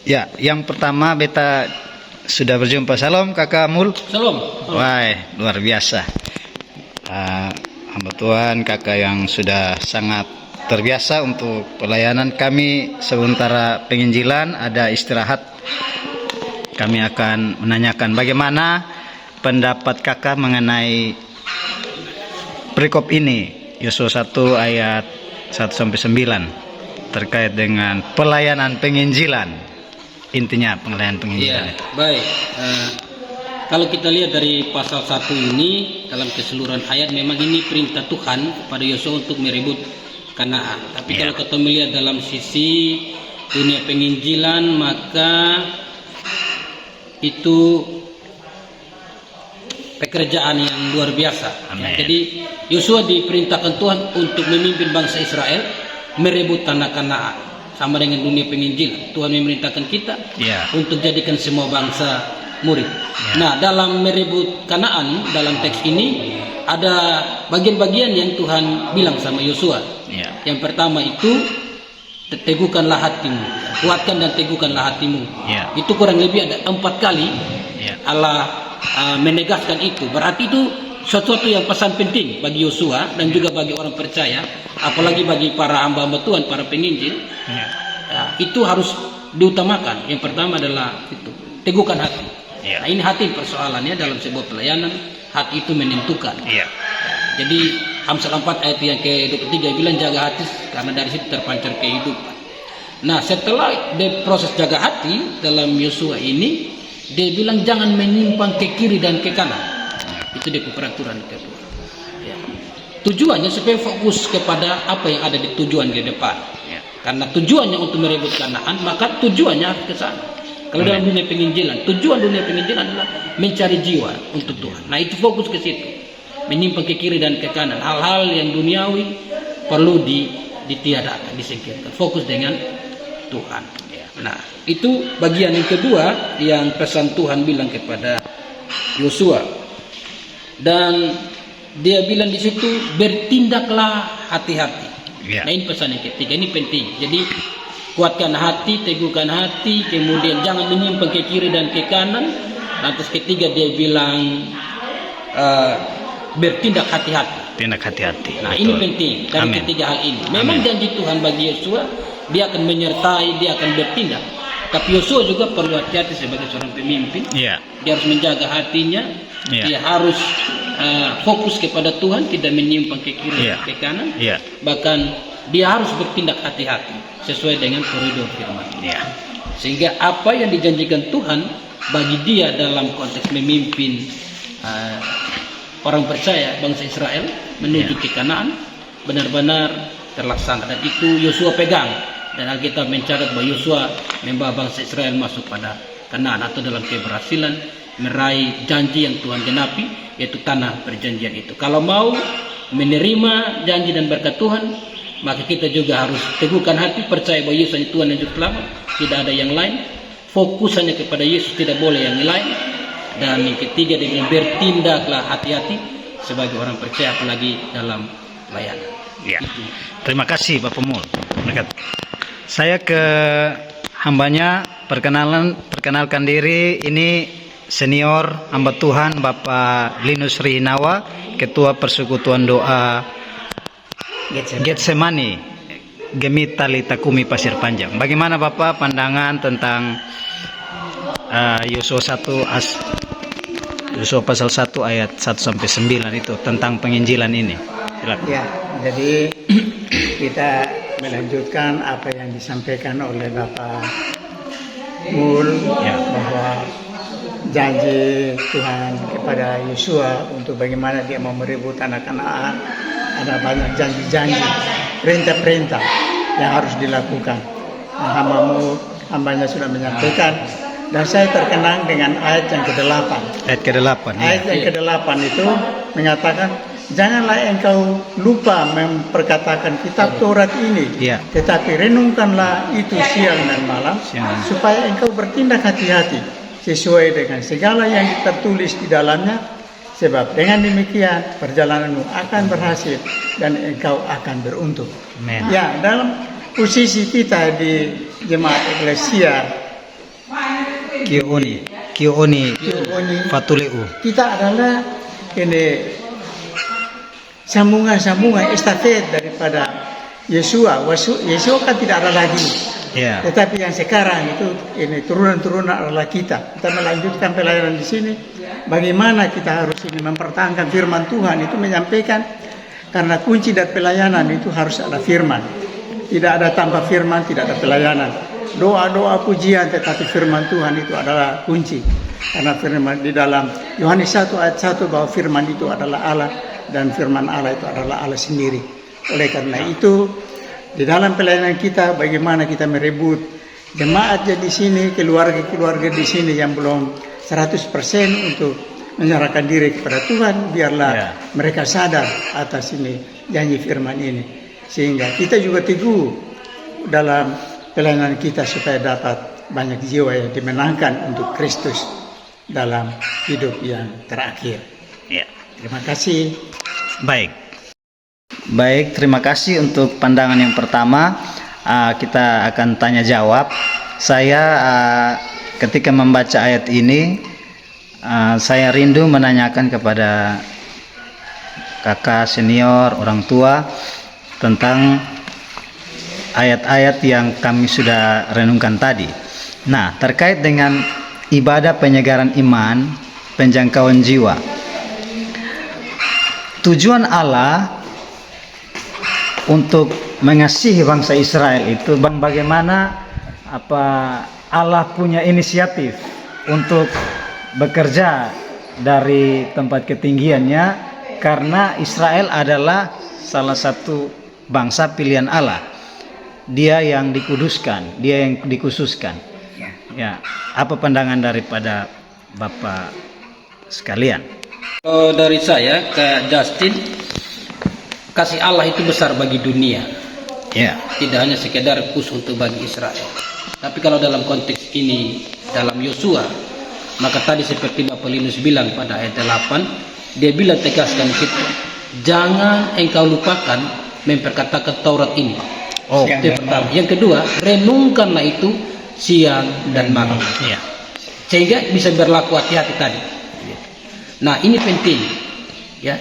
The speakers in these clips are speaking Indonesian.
Ya, yang pertama beta sudah berjumpa. Salam Kakak Mul. Salam. Wah, luar biasa. Hamba Tuhan, kakak yang sudah sangat terbiasa untuk pelayanan kami. Sementara penginjilan ada istirahat, kami akan menanyakan bagaimana pendapat kakak mengenai perikop ini, Yosua 1 ayat 1-9 terkait dengan pelayanan penginjilan. Intinya pelayanan penginjilan. Ya, baik. Kalau kita lihat dari pasal 1 ini dalam keseluruhan ayat, memang ini perintah Tuhan kepada Yosua untuk merebut Kanaan. Tapi kalau kita melihat dalam sisi dunia penginjilan, maka itu pekerjaan yang luar biasa. Ya, jadi Yosua diperintahkan Tuhan untuk memimpin bangsa Israel merebut tanah Kanaan. Sama dengan dunia penginjilan, Tuhan memerintahkan kita untuk jadikan semua bangsa murid. Nah, dalam merebut Kanaan, dalam teks ini ada bagian-bagian yang Tuhan bilang sama Yosua. Yang pertama itu, teguhkanlah hatimu, kuatkan dan teguhkanlah hatimu. Itu kurang lebih ada 4 kali Allah menegaskan itu. Berarti itu sesuatu yang pesan penting bagi Yosua dan juga bagi orang percaya, apalagi bagi para hamba-hamba Tuhan, para penginjil. Itu harus diutamakan. Yang pertama adalah itu, teguhkan hati. Nah, ini hati persoalannya dalam sebuah pelayanan. Hati itu menentukan. Jadi Amsal 4 ayat yang ke-23 bilang jaga hati karena dari situ terpancar kehidupan. Nah, setelah proses jaga hati dalam Yosua ini, dia bilang jangan menyimpang ke kiri dan ke kanan. Itu dia peraturan kedua. Tujuannya supaya fokus kepada apa yang ada di tujuan di depan. Karena tujuannya untuk merebut Kanaan, maka tujuannya ke sana. Kalau dalam dunia penginjilan, tujuan dunia penginjilan adalah mencari jiwa untuk Tuhan. Nah, itu fokus ke situ. Menyimpang ke kiri dan ke kanan. Hal-hal yang duniawi perlu ditiadakan, disingkirkan. Fokus dengan Tuhan. Nah, itu bagian yang kedua yang pesan Tuhan bilang kepada Yosua. Dan dia bilang di situ, bertindaklah hati-hati. Nah, ini pesan yang ketiga, ini penting. Jadi kuatkan hati, teguhkan hati, kemudian jangan menyimpang ke kiri dan ke kanan. Lantas ketiga dia bilang bertindak hati-hati. Tindak hati-hati. Nah, ini penting dari ketiga hal ini. Memang janji Tuhan bagi Yosua, dia akan menyertai, dia akan bertindak. Tapi Yosua juga perlu hati-hati sebagai seorang pemimpin. Dia harus menjaga hatinya. Dia harus fokus kepada Tuhan, tidak menyimpang ke kiri dan ke kanan. Bahkan dia harus bertindak hati-hati sesuai dengan koridor firman. Sehingga apa yang dijanjikan Tuhan bagi dia dalam konteks memimpin orang percaya bangsa Israel menuju ke Kanaan benar-benar terlaksana, dan itu Yosua pegang. Dan Alkitab mencatat bahwa Yosua membawa bangsa Israel masuk pada Kanaan atau dalam keberhasilan meraih janji yang Tuhan genapi, yaitu tanah perjanjian itu. Kalau mau menerima janji dan berkat Tuhan, maka kita juga harus teguhkan hati, percaya bahwa Yesus hanya Tuhan yang juru selamat, tidak ada yang lain. Fokus hanya kepada Yesus, tidak boleh yang lain. Dan yang ketiga, dia bilang bertindaklah hati-hati sebagai orang percaya, apalagi dalam pelayanan. Terima kasih Bapak Mul. Saya ke hambanya, perkenalkan diri. Ini senior hamba Tuhan Bapak Linus Rihinawa, Ketua Persekutuan Doa Getsemani Gemitali Takumi Pasir Panjang. Bagaimana Bapak pandangan tentang Yosua pasal 1 ayat 1-9 itu tentang penginjilan ini? Ya, jadi kita melanjutkan apa yang disampaikan oleh Bapak Mul, bahwa janji Tuhan kepada Yosua untuk bagaimana dia mau merebut tanah Kanaan. Ada banyak janji-janji, perintah-perintah yang harus dilakukan. Nah, hambanya sudah menyampaikan, dan saya terkenang dengan ayat yang ke-8. Ayat ke-8. Ayat yang ke-8 itu mengatakan, janganlah engkau lupa memperkatakan kitab Taurat ini, tetapi renungkanlah itu siang dan malam, supaya engkau bertindak hati-hati sesuai dengan segala yang tertulis di dalamnya. Sebab dengan demikian perjalananmu akan berhasil dan engkau akan beruntung. Ya, dalam posisi kita di jemaat eklesia Kioni Kioni. Fatuleu. Kita adalah ini sambungan estafet daripada Yesua. Yesua kan tidak ada lagi. Ya. Tetapi yang sekarang itu ini turunan-turunan adalah kita. Kita melanjutkan pelayanan di sini. Bagaimana kita harus ini mempertahankan firman Tuhan itu menyampaikan, karena kunci dari pelayanan itu harus ada firman. Tidak ada tanpa firman tidak ada pelayanan. Doa-doa pujian tetapi firman Tuhan itu adalah kunci. Karena firman di dalam Yohanes 1 ayat 1 bahwa firman itu adalah Allah dan firman Allah itu adalah Allah sendiri. Oleh karena itu di dalam pelayanan kita bagaimana kita merebut jemaat di sini, keluarga-keluarga di sini yang belum 100% untuk menyerahkan diri kepada Tuhan, biarlah mereka sadar atas ini janji firman ini, sehingga kita juga teguh dalam pelayanan kita supaya dapat banyak jiwa yang dimenangkan untuk Kristus dalam hidup yang terakhir. Ya. Terima kasih. Baik, terima kasih untuk pandangan yang pertama. Kita akan tanya jawab. Saya ketika membaca ayat ini, saya rindu menanyakan kepada kakak senior, orang tua, tentang ayat-ayat yang kami sudah renungkan tadi. Nah, terkait dengan ibadah penyegaran iman, penjangkauan jiwa. Tujuan Allah untuk mengasihi bangsa Israel itu bagaimana Allah punya inisiatif untuk bekerja dari tempat ketinggiannya, karena Israel adalah salah satu bangsa pilihan Allah. Dia yang dikuduskan, dia yang dikhususkan. Ya, apa pandangan daripada Bapak sekalian? Kalau dari saya ke Justin, kasih Allah itu besar bagi dunia. Ya. Tidak hanya sekedar khusus untuk bagi Israel. Tapi kalau dalam konteks ini, dalam Yosua, maka tadi seperti Bapak Linus bilang pada ayat 8, dia bilang tegaskan kita, jangan engkau lupakan memperkatakan Taurat ini. Itu yang pertama. Yang kedua, renungkanlah itu siang dan malam. Ya. Sehingga bisa berlaku hati-hati tadi. Nah, ini penting. Ya.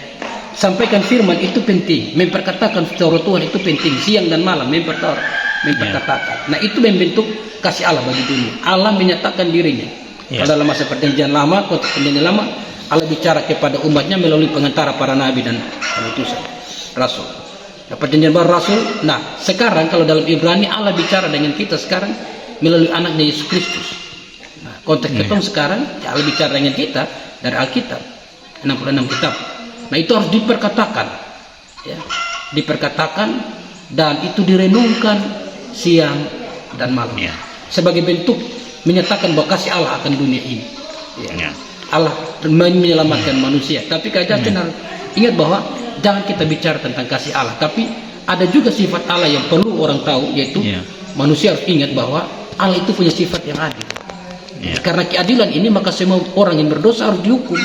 Sampaikan firman itu penting, memperkatakan Taurat Tuhan itu penting, siang dan malam memperkatakan. Nah, itu membentuk kasih Allah bagi dunia. Allah menyatakan dirinya. Kalau dalam masa perjanjian lama, konteks perjanjian lama, Allah bicara kepada umatnya melalui pengantara para nabi dan utusan rasul. Nah, perjanjian baru rasul. Nah, sekarang kalau dalam Ibrani Allah bicara dengan kita sekarang melalui anaknya Yesus Kristus. Nah, konteks ketemu sekarang Allah bicara dengan kita dari Alkitab, 66 kitab. Nah, itu harus diperkatakan, ya, diperkatakan dan itu direnungkan siang dan malam, sebagai bentuk menyatakan bahwa kasih Allah akan dunia ini. Ya. Allah menyelamatkan manusia. Tapi kajatan harus ingat bahwa jangan kita bicara tentang kasih Allah, tapi ada juga sifat Allah yang perlu orang tahu, yaitu manusia harus ingat bahwa Allah itu punya sifat yang adil. Karena keadilan ini maka semua orang yang berdosa harus dihukum.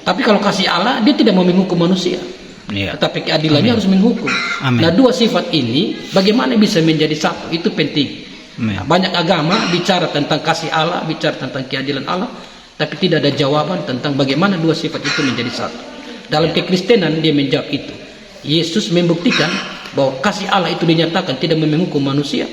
Tapi kalau kasih Allah, dia tidak mau menghukum manusia, tetapi keadilannya harus menghukum. Nah, dua sifat ini bagaimana bisa menjadi satu, itu penting. Nah, banyak agama bicara tentang kasih Allah, bicara tentang keadilan Allah, tapi tidak ada jawaban tentang bagaimana dua sifat itu menjadi satu. Dalam kekristenan dia menjawab itu. Yesus membuktikan bahwa kasih Allah itu dinyatakan tidak menghukum manusia,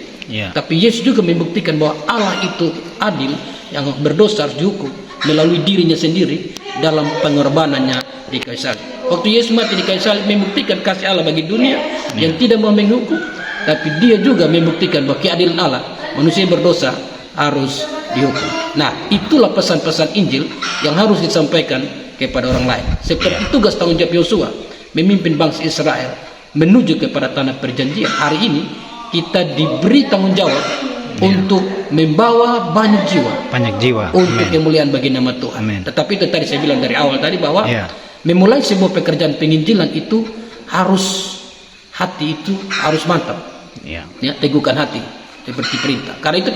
tapi Yesus juga membuktikan bahwa Allah itu adil, yang berdosa harus dihukum melalui dirinya sendiri dalam pengorbanannya di kayu salib. Waktu Yesus mati di kayu salib membuktikan kasih Allah bagi dunia yang tidak mau menghukum, tapi dia juga membuktikan bahwa keadilan Allah, manusia yang berdosa harus dihukum. Nah, itulah pesan-pesan Injil yang harus disampaikan kepada orang lain. Seperti tugas tanggung jawab Yosua memimpin bangsa Israel menuju kepada tanah perjanjian. Hari ini kita diberi tanggung jawab untuk membawa banyak jiwa untuk kemuliaan bagi nama Tuhan. Tetapi itu tadi saya bilang dari awal tadi bahwa memulai sebuah pekerjaan penginjilan itu harus hati itu harus mantap, teguhkan hati seperti perintah. Karena itu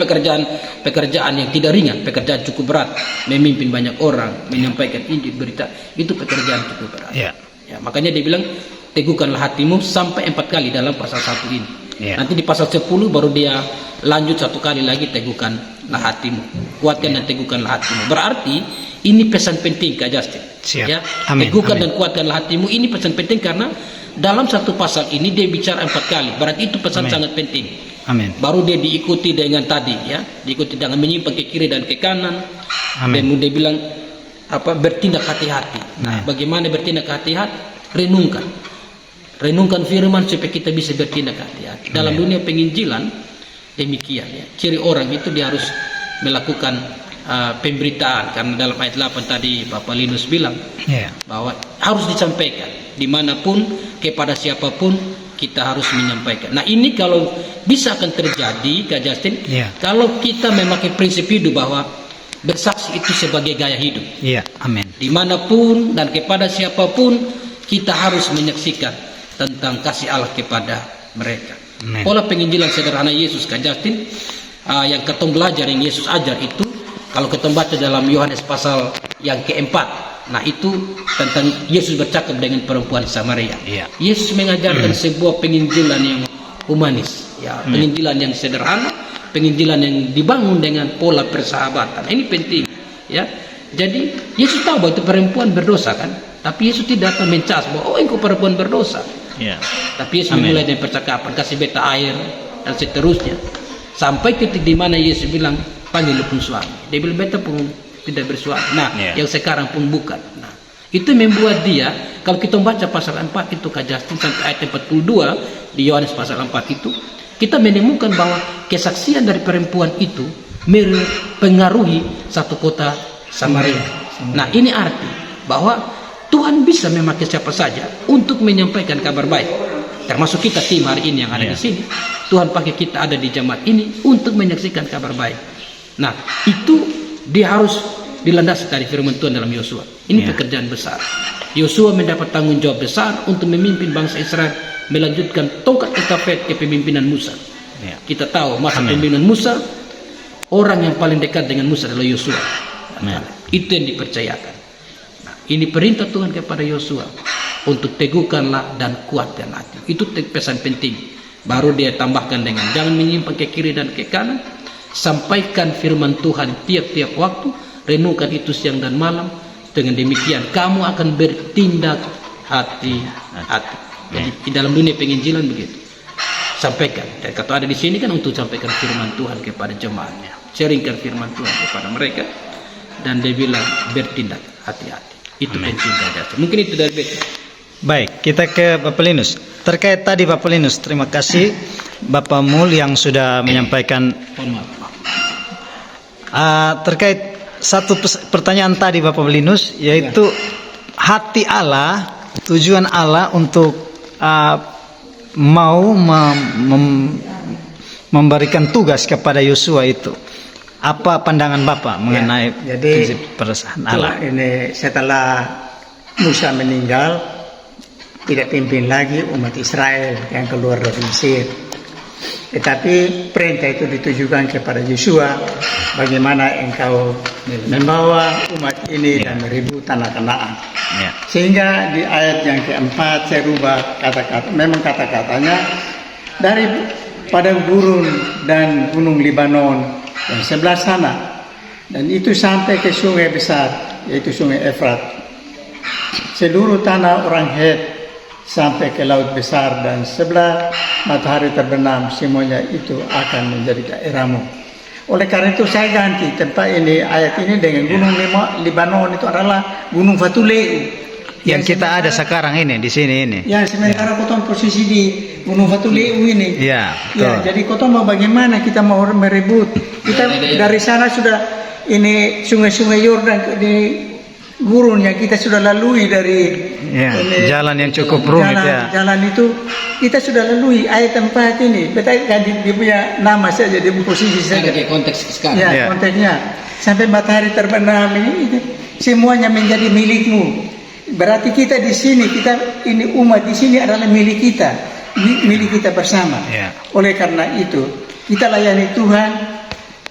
pekerjaan yang tidak ringan, pekerjaan cukup berat. Memimpin banyak orang, menyampaikan Injil, berita, itu pekerjaan cukup berat. Makanya dia bilang teguhkanlah hatimu sampai 4 kali dalam pasal 1 ini. Nanti di pasal 10 baru dia lanjut 1 kali lagi teguhkan hatimu. Kuatkan dan teguhkanlah hatimu. Berarti ini pesan penting Kak Justin. Siap. Ya, Amin. teguhkan Amin. dan kuatkanlah hatimu. Ini pesan penting karena dalam satu pasal ini dia bicara 4 kali. Berarti itu pesan Amin. sangat penting. Amin. Baru dia diikuti dengan tadi ya, diikuti dengan menyimpang ke kiri dan ke kanan. Amin. Dan dia bilang bertindak hati-hati. Nah, Amin. bagaimana bertindak hati-hati? Renungkan firman supaya kita bisa bertindak hati-hati. Dalam dunia penginjilan demikian ya. Ciri orang itu dia harus melakukan pemberitaan, karena dalam ayat 8 tadi Bapak Linus bilang bahwa harus disampaikan dimanapun, kepada siapapun kita harus menyampaikan. Nah, ini kalau bisa akan terjadi Kak Justin, kalau kita memakai prinsip hidup bahwa bersaksi itu sebagai gaya hidup. Amin. Dimanapun dan kepada siapapun kita harus menyaksikan tentang kasih Allah kepada mereka. Amen. Pola penginjilan sederhana Yesus Kak Justin, yang ketemu belajar yang Yesus ajar itu, kalau ketemu baca dalam Yohanes pasal yang keempat, nah itu tentang Yesus bercakap dengan perempuan Samaria. Yesus mengajarkan sebuah penginjilan yang humanis, ya, penginjilan yang sederhana, penginjilan yang dibangun dengan pola persahabatan. Ini penting, ya. Jadi Yesus tahu bahwa itu perempuan berdosa kan, tapi Yesus tidak akan mencas bahwa engkau perempuan berdosa. Tapi Yesus memulai dengan percakapan, kasih beta air dan seterusnya, sampai ketika di mana Yesus bilang panggil pun suami. Dia bilang beta pun tidak bersuami. Nah, yang sekarang pun bukan. Nah, itu membuat dia, kalau kita membaca pasal 4 itu Kak Justin sampai ayat 42 di Yohanes pasal 4 itu, kita menemukan bahwa kesaksian dari perempuan itu mempengaruhi satu kota Samaria. Nah, ini arti bahwa Tuhan bisa memakai siapa saja untuk menyampaikan kabar baik. Termasuk kita tim hari ini yang ada di sini. Tuhan pakai kita ada di jemaat ini untuk menyaksikan kabar baik. Nah, itu dia harus dilandasi dari firman Tuhan dalam Yosua. Ini pekerjaan besar. Yosua mendapat tanggung jawab besar untuk memimpin bangsa Israel melanjutkan tongkat estafet kepemimpinan Musa. Kita tahu masa pemimpinan Musa, orang yang paling dekat dengan Musa adalah Yosua. Itu yang dipercayakan. Nah, ini perintah Tuhan kepada Yosua untuk teguhkanlah dan kuatkan hati. Itu pesan penting. Baru dia tambahkan dengan jangan menyimpang ke kiri dan ke kanan. Sampaikan firman Tuhan tiap-tiap waktu, renungkan itu siang dan malam. Dengan demikian kamu akan bertindak hati-hati. Jadi di dalam dunia penginjilan begitu. Sampaikan. Dan kata ada di sini kan untuk sampaikan firman Tuhan kepada jemaatnya. Sharingkan firman Tuhan kepada mereka. Dan dia bilang bertindak hati-hati. Itu penting saja. Mungkin itu dari beta. Baik, kita ke Bapak Linus. Terkait tadi Bapak Linus, terima kasih Bapak Mul yang sudah menyampaikan. Terkait satu pertanyaan tadi Bapak Linus, yaitu hati Allah, tujuan Allah untuk mau memberikan tugas kepada Yosua itu. Apa pandangan Bapak mengenai prinsip perasaan Allah? Ini setelah Musa meninggal, tidak pimpin lagi umat Israel yang keluar dari Mesir. Tetapi perintah itu ditujukan kepada Yosua, bagaimana engkau membawa umat ini dan meribut tanah Kanaan. Sehingga di ayat yang keempat saya rubah kata-kata, memang kata-katanya dari padang gurun dan gunung Libanon yang sebelah sana, dan itu sampai ke sungai besar, yaitu sungai Efrat, seluruh tanah orang Het sampai ke laut besar dan sebelah matahari terbenam, semuanya itu akan menjadi daerahmu. Oleh karena itu saya ganti tempat ini, ayat ini dengan gunung Libanon itu adalah gunung Fatuleu yang kita ada sekarang ini di sini ini. Ya, sementara kota posisi di gunung Fatuleu ini. Ya, jadi kota mau bagaimana kita mau merebut? Kita dari sana sudah ini sungai-sungai Yordan di gurun yang kita sudah lalui dari jalan yang cukup rumit jalan itu kita sudah lalui. Ayat 4 ini beta ganti dia punya nama saja, dia posisi saja. Konteks sekarang. Konteksnya sampai matahari terbenam ini semuanya menjadi milikmu. Berarti kita di sini, kita ini umat di sini adalah milik kita bersama. Oleh karena itu kita layani Tuhan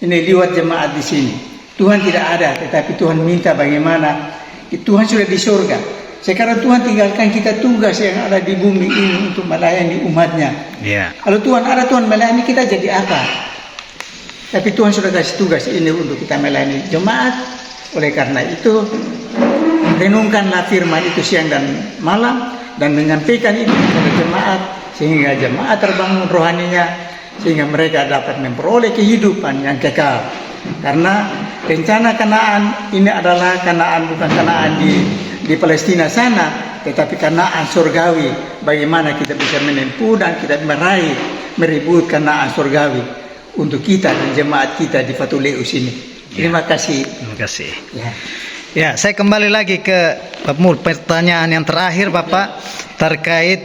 ini lewat jemaat di sini. Tuhan tidak ada, tetapi Tuhan minta bagaimana. Tuhan sudah di surga. Sekarang Tuhan tinggalkan kita tugas yang ada di bumi ini untuk melayani umatnya. Kalau Tuhan ada, Tuhan melayani kita jadi apa? Tapi Tuhan sudah kasih tugas ini untuk kita melayani jemaat. Oleh karena itu, renungkanlah firman itu siang dan malam dan menyampaikan itu kepada jemaat sehingga jemaat terbangun rohaninya, sehingga mereka dapat memperoleh kehidupan yang kekal. Karena rencana Kanaan ini adalah Kanaan, bukan Kanaan di Palestina sana, tetapi Kanaan surgawi. Bagaimana kita bisa menempuh dan kita meraih, merebut Kanaan surgawi untuk kita dan jemaat kita di Fatuleus ini. Terima kasih. Terima kasih. Ya, saya kembali lagi ke Pak Mul. Pertanyaan yang terakhir Bapak terkait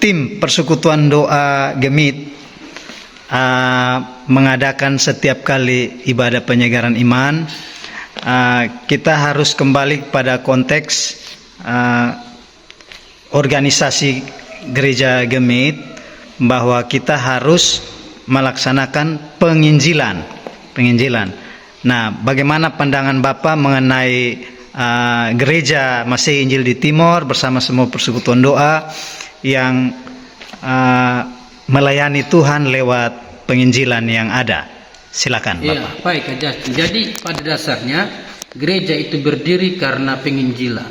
tim persekutuan doa Gemit mengadakan setiap kali ibadah penyegaran iman. Kita harus kembali pada konteks organisasi gereja Gemit, bahwa kita harus melaksanakan penginjilan. Nah, bagaimana pandangan Bapak mengenai gereja Masih Injil di Timor bersama semua persekutuan doa yang melayani Tuhan lewat penginjilan yang ada? Silakan Bapak. Ya, baik Kak. Jadi pada dasarnya gereja itu berdiri karena penginjilan.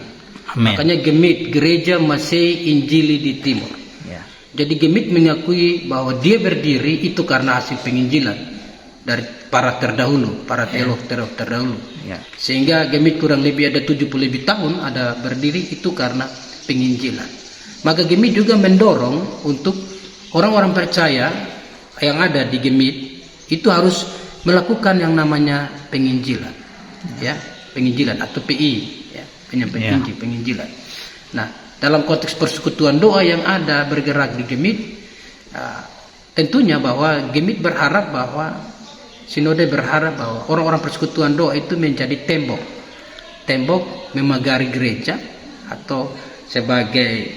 Amin. Makanya Gemit, gereja Masih Injili di Timor. Ya. Jadi Gemit mengakui bahwa dia berdiri itu karena hasil penginjilan dari para terdahulu, para teolog terdahulu. Ya. Sehingga Gemit kurang lebih ada 70 lebih tahun ada berdiri itu karena penginjilan. Maka Gemit juga mendorong untuk orang-orang percaya yang ada di Gemit itu harus melakukan yang namanya penginjilan, ya, penginjilan atau PI, ya, penyampaian penginjilan. Nah, dalam konteks persekutuan doa yang ada bergerak di Gemit, tentunya bahwa Gemit berharap bahwa Sinode berharap bahwa orang-orang persekutuan doa itu menjadi tembok memagari gereja atau sebagai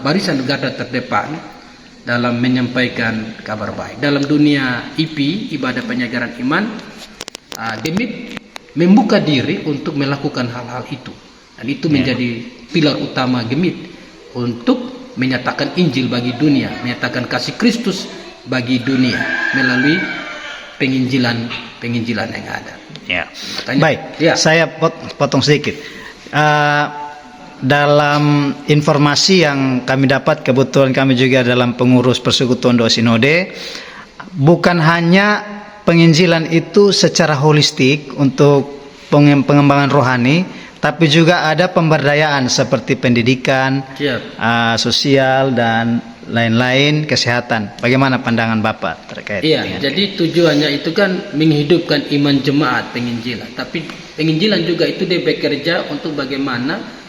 barisan garda terdepan dalam menyampaikan kabar baik. Dalam dunia IP, ibadah penyegaran iman, Gemit membuka diri untuk melakukan hal-hal itu. Dan itu menjadi pilar utama Gemit untuk menyatakan Injil bagi dunia, menyatakan kasih Kristus bagi dunia melalui penginjilan yang ada. Ya. Makanya, baik, saya potong sedikit. Dalam informasi yang kami dapat, kebetulan kami juga dalam pengurus persekutuan doa Sinode, bukan hanya penginjilan itu secara holistik untuk pengembangan rohani, tapi juga ada pemberdayaan seperti pendidikan, sosial dan lain-lain, kesehatan. Bagaimana pandangan Bapak terkait? Iya, jadi tujuannya itu kan menghidupkan iman jemaat penginjilan. Tapi penginjilan juga itu dia bekerja untuk bagaimana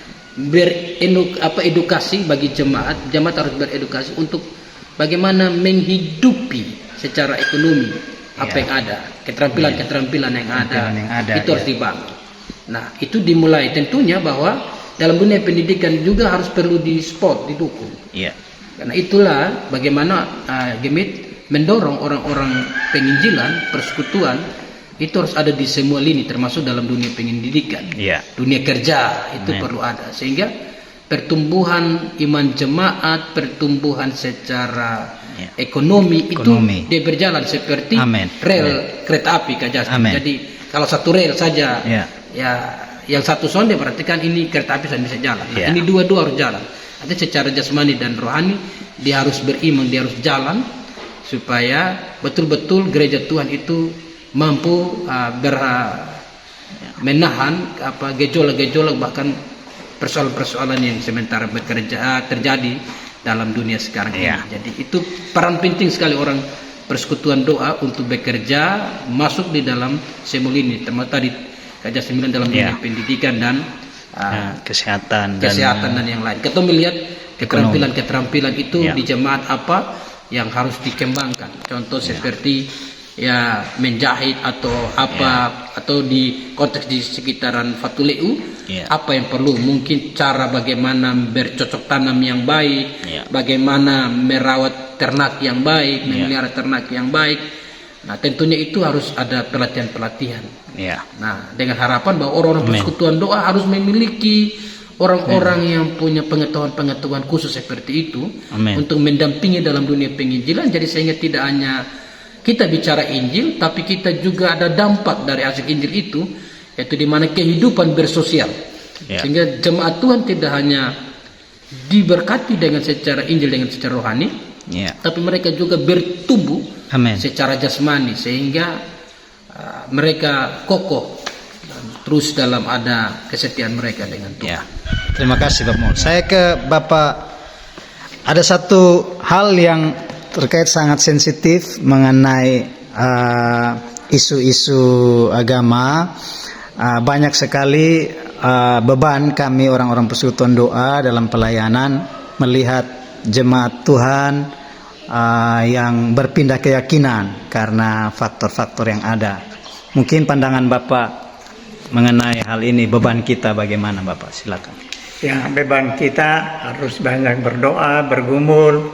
edukasi bagi jemaat harus beredukasi untuk bagaimana menghidupi secara ekonomi apa yang ada, keterampilan yang ada itu harus dibangun. Nah, itu dimulai tentunya bahwa dalam dunia pendidikan juga harus perlu didukung. Karena itulah bagaimana Gemit mendorong orang-orang penginjilan, persekutuan itu harus ada di semua lini, termasuk dalam dunia pendidikan, dunia kerja itu perlu ada, sehingga pertumbuhan iman jemaat, pertumbuhan secara ekonomi itu dia berjalan seperti rel kereta api Kak Justin. Jadi kalau satu rel saja, ya yang satu sonde berarti kan ini kereta api sudah bisa jalan. Ini dua-dua harus jalan. Artinya secara jasmani dan rohani dia harus beriman, dia harus jalan supaya betul-betul gereja Tuhan itu mampu menahan gejolak-gejolak bahkan persoalan-persoalan yang sementara terjadi dalam dunia sekarang ini. Jadi itu peran penting sekali orang persekutuan doa untuk bekerja masuk di dalam semua lini, termasuk tadi Kak Justin bilang dalam dunia pendidikan dan kesehatan dan yang lain. Kita melihat keterampilan itu di jemaat apa yang harus dikembangkan. Contoh seperti menjahit atau apa atau di konteks di sekitaran Fatuleu apa yang perlu, mungkin cara bagaimana bercocok tanam yang baik, bagaimana merawat ternak yang baik, memelihara ternak yang baik. Nah, tentunya itu harus ada pelatihan-pelatihan. Nah, dengan harapan bahwa orang-orang persekutuan doa harus memiliki orang-orang yang punya pengetahuan-pengetahuan khusus seperti itu untuk mendampingi dalam dunia penginjilan. Jadi sehingga tidak hanya kita bicara Injil, tapi kita juga ada dampak dari hasil Injil itu, yaitu di mana kehidupan bersosial. Sehingga jemaat Tuhan tidak hanya diberkati dengan secara Injil, dengan secara rohani, tapi mereka juga bertumbuh secara jasmani, sehingga mereka kokoh terus dalam ada kesetiaan mereka dengan Tuhan. Terima kasih Pak Mul. Saya ke Bapak, ada satu hal yang terkait sangat sensitif mengenai isu-isu agama. Banyak sekali beban kami orang-orang persekutuan doa dalam pelayanan melihat jemaat Tuhan yang berpindah keyakinan karena faktor-faktor yang ada. Mungkin pandangan Bapak mengenai hal ini, beban kita bagaimana Bapak? Silakan. Ya, beban kita harus banyak berdoa, bergumul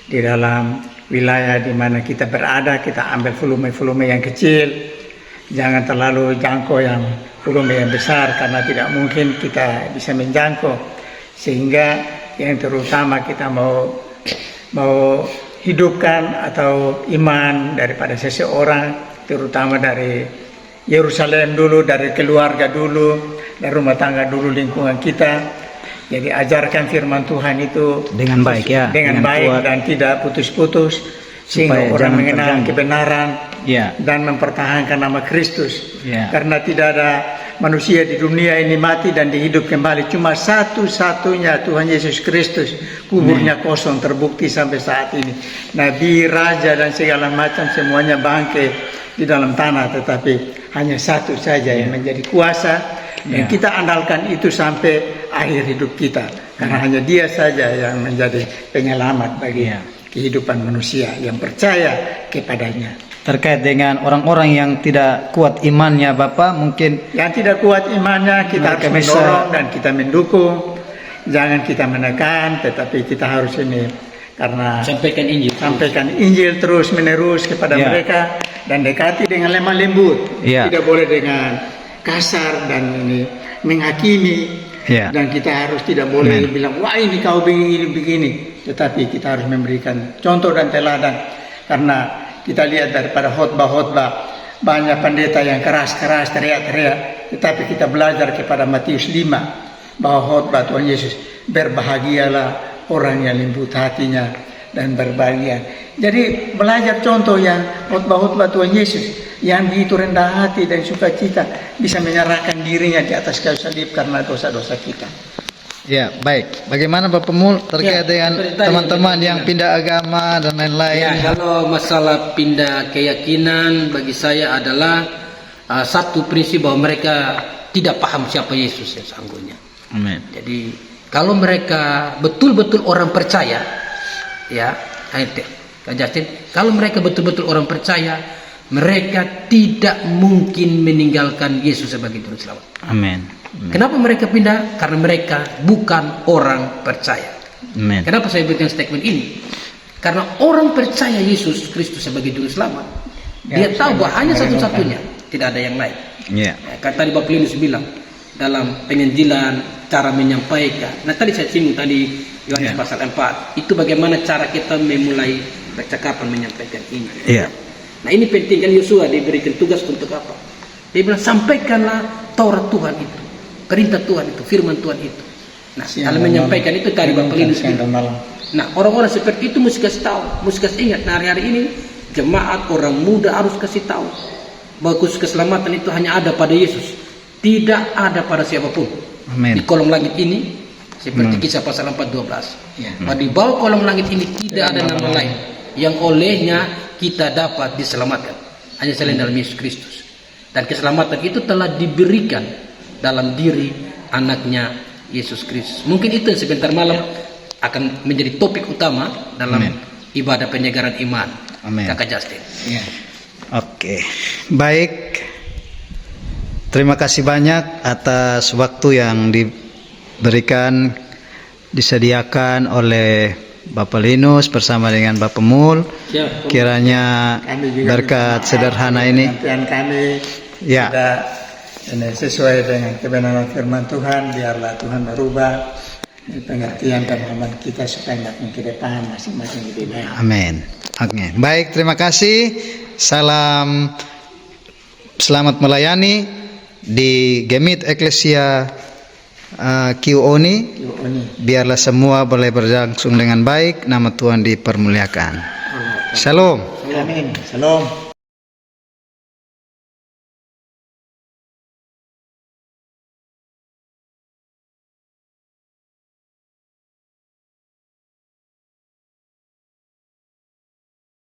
di dalam wilayah di mana kita berada. Kita ambil volume-volume yang kecil, jangan terlalu jangkau yang volume yang besar, karena tidak mungkin kita bisa menjangkau. Sehingga yang terutama kita mau hidupkan atau iman daripada seseorang, terutama dari Yerusalem dulu, dari keluarga dulu, dari rumah tangga dulu, lingkungan kita. Jadi ajarkan firman Tuhan itu dengan baik, dengan baik kuat, dan tidak putus-putus, sehingga orang mengenal kebenaran dan mempertahankan nama Kristus. Karena tidak ada manusia di dunia ini mati dan dihidup kembali, cuma satu-satunya Tuhan Yesus Kristus. Kuburnya kosong, terbukti sampai saat ini. Nabi, raja dan segala macam semuanya bangkit di dalam tanah, tetapi hanya satu saja yang menjadi kuasa, dan kita andalkan itu sampai akhir hidup kita, karena hanya Dia saja yang menjadi penyelamat bagi kehidupan manusia yang percaya kepadanya. Terkait dengan orang-orang yang tidak kuat imannya Bapak, mungkin yang tidak kuat imannya kita harus mendorong dan kita mendukung, jangan kita menekan, tetapi kita harus ini, karena sampaikan Injil terus menerus kepada mereka, dan dekati dengan lemah lembut, tidak boleh dengan kasar dan ini menghakimi, dan kita harus tidak boleh bilang wah ini kau begini, tetapi kita harus memberikan contoh dan teladan. Karena kita lihat daripada khotbah-khotbah banyak pendeta yang keras-keras teriak-teriak, tetapi kita belajar kepada Matius 5 bahwa khotbah Tuhan Yesus, berbahagialah orang yang lembut hatinya dan berbahagia. Jadi belajar contoh yang khotbah-khotbah Tuhan Yesus yang begitu rendah hati dan sukacita, bisa menyerahkan dirinya di atas kayu salib karena dosa-dosa kita. Ya, baik. Bagaimana Bapak Mul terkait dengan teman-teman yang pindah agama dan lain-lain? Kalau masalah pindah keyakinan, bagi saya adalah satu prinsip bahwa mereka tidak paham siapa Yesus yang sesungguhnya. Amin. Jadi kalau mereka betul-betul orang percaya, Kak Justin, kalau mereka betul-betul orang percaya, mereka tidak mungkin meninggalkan Yesus sebagai Juru Selamat. Amin. Kenapa mereka pindah? Karena mereka bukan orang percaya. Amin. Kenapa saya berikan statement ini? Karena orang percaya Yesus Kristus sebagai Juru Selamat, dia tahu bahwa hanya satu-satunya, tidak ada yang lain. Kata tadi Bapak Linus bilang dalam penginjilan, cara menyampaikan. Nah tadi saya singgung tadi Yohanes pasal 4, itu bagaimana cara kita memulai percakapan menyampaikan ini. Nah ini penting, kan Yosua diberikan tugas untuk apa? Dia bilang sampaikanlah Taurat Tuhan itu, perintah Tuhan itu, firman Tuhan itu. Nah kalau menyampaikan itu tadi Bapak Linus bilang. Nah orang-orang seperti itu mesti kasih tahu, mesti kasih ingat. Nah hari-hari ini jemaat orang muda harus kasih tahu bahwa keselamatan itu hanya ada pada Yesus, tidak ada pada siapapun. Amen. Di kolong langit ini seperti Kisah pasal 4:12. Di bawah kolong langit ini tidak ada nama lain yang olehnya kita dapat diselamatkan, hanya selain dalam Yesus Kristus. Dan keselamatan itu telah diberikan dalam diri anaknya Yesus Kristus. Mungkin itu sebentar malam akan menjadi topik utama dalam ibadah penyegaran iman. Kakak Justin. Oke, baik. Terima kasih banyak atas waktu yang diberikan, disediakan oleh Bapak Linus bersama dengan Bapak Mul. Kiranya berkat sederhana ini kami sudah Ini sesuai dengan kebenaran firman Tuhan, biarlah Tuhan merubah pengertian dan pemahaman kita supaya makin ke depan masing-masing lebih baik. Amin. Oke. Baik, terima kasih. Salam selamat melayani di Gemit Eklesia QONI. Biarlah semua boleh berlangsung dengan baik, nama Tuhan dipermuliakan. Shalom. Amin. Shalom.